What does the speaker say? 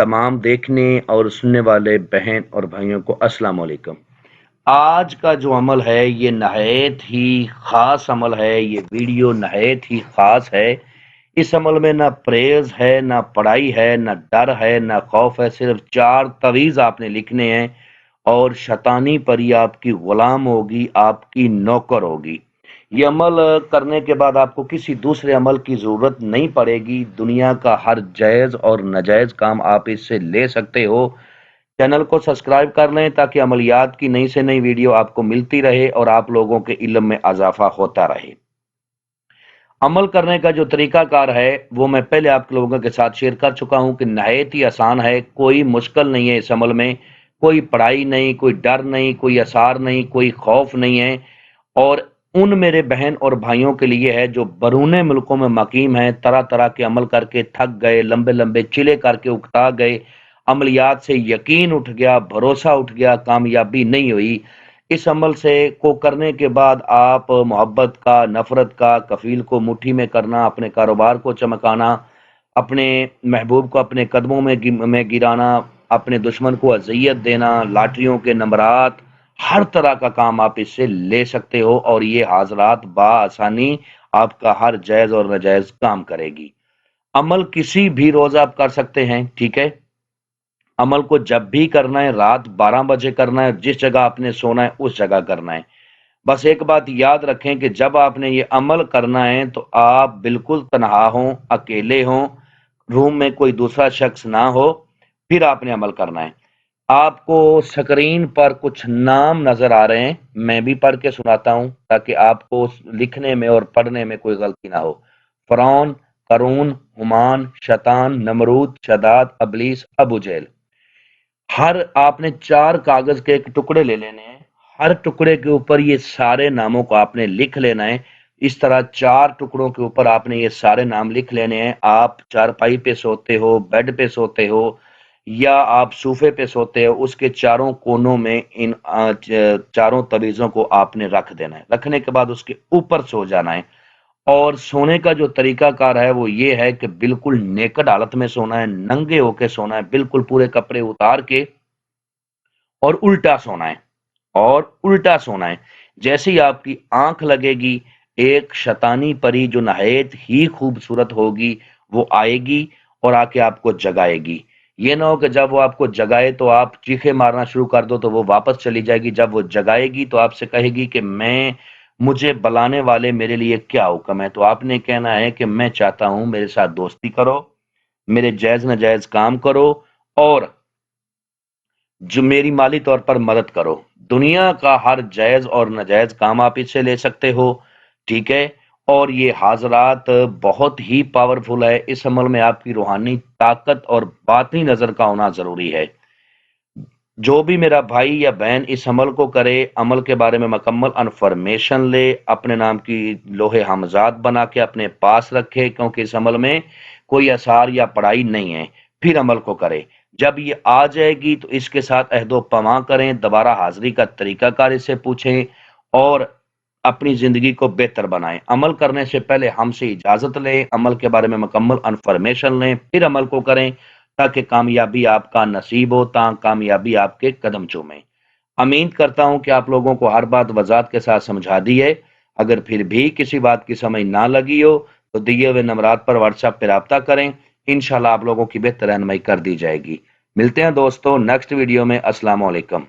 تمام دیکھنے اور سننے والے بہن اور بھائیوں کو السلام علیکم۔ آج کا جو عمل ہے یہ نہایت ہی خاص عمل ہے، یہ ویڈیو نہایت ہی خاص ہے۔ اس عمل میں نہ پریز ہے، نہ پڑھائی ہے، نہ ڈر ہے، نہ خوف ہے، صرف 4 تویز آپ نے لکھنے ہیں اور شیطانی پری آپ کی غلام ہوگی، آپ کی نوکر ہوگی۔ یہ عمل کرنے کے بعد آپ کو کسی دوسرے عمل کی ضرورت نہیں پڑے گی، دنیا کا ہر جائز اور ناجائز کام آپ اس سے لے سکتے ہو۔ چینل کو سبسکرائب کر لیں تاکہ عملیات کی نئی سے نئی ویڈیو آپ کو ملتی رہے اور آپ لوگوں کے علم میں اضافہ ہوتا رہے۔ عمل کرنے کا جو طریقہ کار ہے وہ میں پہلے آپ لوگوں کے ساتھ شیئر کر چکا ہوں کہ نہایت ہی آسان ہے، کوئی مشکل نہیں ہے اس عمل میں، کوئی پڑھائی نہیں، کوئی ڈر نہیں، کوئی اثار نہیں، کوئی خوف نہیں ہے۔ اور ان میرے بہن اور بھائیوں کے لیے ہے جو بیرون ملکوں میں مقیم ہیں، طرح طرح کے عمل کر کے تھک گئے، لمبے لمبے چلے کر کے اکتا گئے، عملیات سے یقین اٹھ گیا، بھروسہ اٹھ گیا، کامیابی نہیں ہوئی۔ اس عمل سے کو کرنے کے بعد آپ محبت کا، نفرت کا، کفیل کو مٹھی میں کرنا، اپنے کاروبار کو چمکانا، اپنے محبوب کو اپنے قدموں میں گرانا، اپنے دشمن کو اذیت دینا، لاٹریوں کے نمبرات، ہر طرح کا کام آپ اس سے لے سکتے ہو اور یہ حاضرات بآسانی آپ کا ہر جائز اور ناجائز کام کرے گی۔ عمل کسی بھی روز آپ کر سکتے ہیں، ٹھیک ہے؟ عمل کو جب بھی کرنا ہے، رات 12 بجے کرنا ہے، جس جگہ آپ نے سونا ہے اس جگہ کرنا ہے۔ بس ایک بات یاد رکھیں کہ جب آپ نے یہ عمل کرنا ہے تو آپ بالکل تنہا ہوں، اکیلے ہوں، روم میں کوئی دوسرا شخص نہ ہو، پھر آپ نے عمل کرنا ہے۔ آپ کو سکرین پر کچھ نام نظر آ رہے ہیں، میں بھی پڑھ کے سناتا ہوں تاکہ آپ کو لکھنے میں اور پڑھنے میں کوئی غلطی نہ ہو۔ فرعون، قارون، حمان، شیطان، نمرود، شداد، ابلیس، ابو جہل۔ ہر آپ نے 4 کاغذ کے ایک ٹکڑے لے لینے ہیں، ہر ٹکڑے کے اوپر یہ سارے ناموں کو آپ نے لکھ لینا ہے۔ اس طرح 4 ٹکڑوں کے اوپر آپ نے یہ سارے نام لکھ لینے ہیں۔ آپ چارپائی پہ سوتے ہو، بیڈ پہ سوتے ہو یا آپ صوفے پہ سوتے ہو، اس کے چاروں کونوں میں ان 4 تویزوں کو آپ نے رکھ دینا ہے۔ رکھنے کے بعد اس کے اوپر سو جانا ہے۔ اور سونے کا جو طریقہ کار ہے وہ یہ ہے کہ بالکل نیکڈ حالت میں سونا ہے، ننگے ہو کے سونا ہے، بالکل پورے کپڑے اتار کے، اور الٹا سونا ہے، اور الٹا سونا ہے۔ جیسے ہی آپ کی آنکھ لگے گی، ایک شیطانی پری جو نہایت ہی خوبصورت ہوگی وہ آئے گی اور آ کے آپ کو جگائے گی۔ یہ نہ ہو کہ جب وہ آپ کو جگائے تو آپ چیخے مارنا شروع کر دو تو وہ واپس چلی جائے گی۔ جب وہ جگائے گی تو آپ سے کہے گی کہ مجھے بلانے والے میرے لیے کیا حکم ہے؟ تو آپ نے کہنا ہے کہ میں چاہتا ہوں میرے ساتھ دوستی کرو، میرے جائز ناجائز کام کرو اور جو میری مالی طور پر مدد کرو۔ دنیا کا ہر جائز اور ناجائز کام آپ اس سے لے سکتے ہو، ٹھیک ہے؟ اور یہ حاضرات بہت ہی پاورفل ہے۔ اس عمل میں آپ کی روحانی طاقت اور باطنی نظر کا ہونا ضروری ہے۔ جو بھی میرا بھائی یا بہن اس عمل کو کرے، عمل کے بارے میں مکمل انفارمیشن لے، اپنے نام کی لوہے حمزات بنا کے اپنے پاس رکھے، کیونکہ اس عمل میں کوئی اثار یا پڑھائی نہیں ہے، پھر عمل کو کرے۔ جب یہ آ جائے گی تو اس کے ساتھ عہد و پیمان کریں، دوبارہ حاضری کا طریقہ کار اس سے پوچھیں اور اپنی زندگی کو بہتر بنائیں۔ عمل کرنے سے پہلے ہم سے اجازت لیں، عمل کے بارے میں مکمل انفارمیشن لیں، پھر عمل کو کریں تاکہ کامیابی آپ کا نصیب ہو، کامیابی آپ کے قدم چومیں۔ امید کرتا ہوں کہ آپ لوگوں کو ہر بات وضاحت کے ساتھ سمجھا دی ہے۔ اگر پھر بھی کسی بات کی سمجھ نہ لگی ہو تو دیے ہوئے نمبرات پر واٹس ایپ پہ رابطہ کریں، انشاءاللہ آپ لوگوں کی بہتر رہنمائی کر دی جائے گی۔ ملتے ہیں دوستوں نیکسٹ ویڈیو میں۔ السلام علیکم۔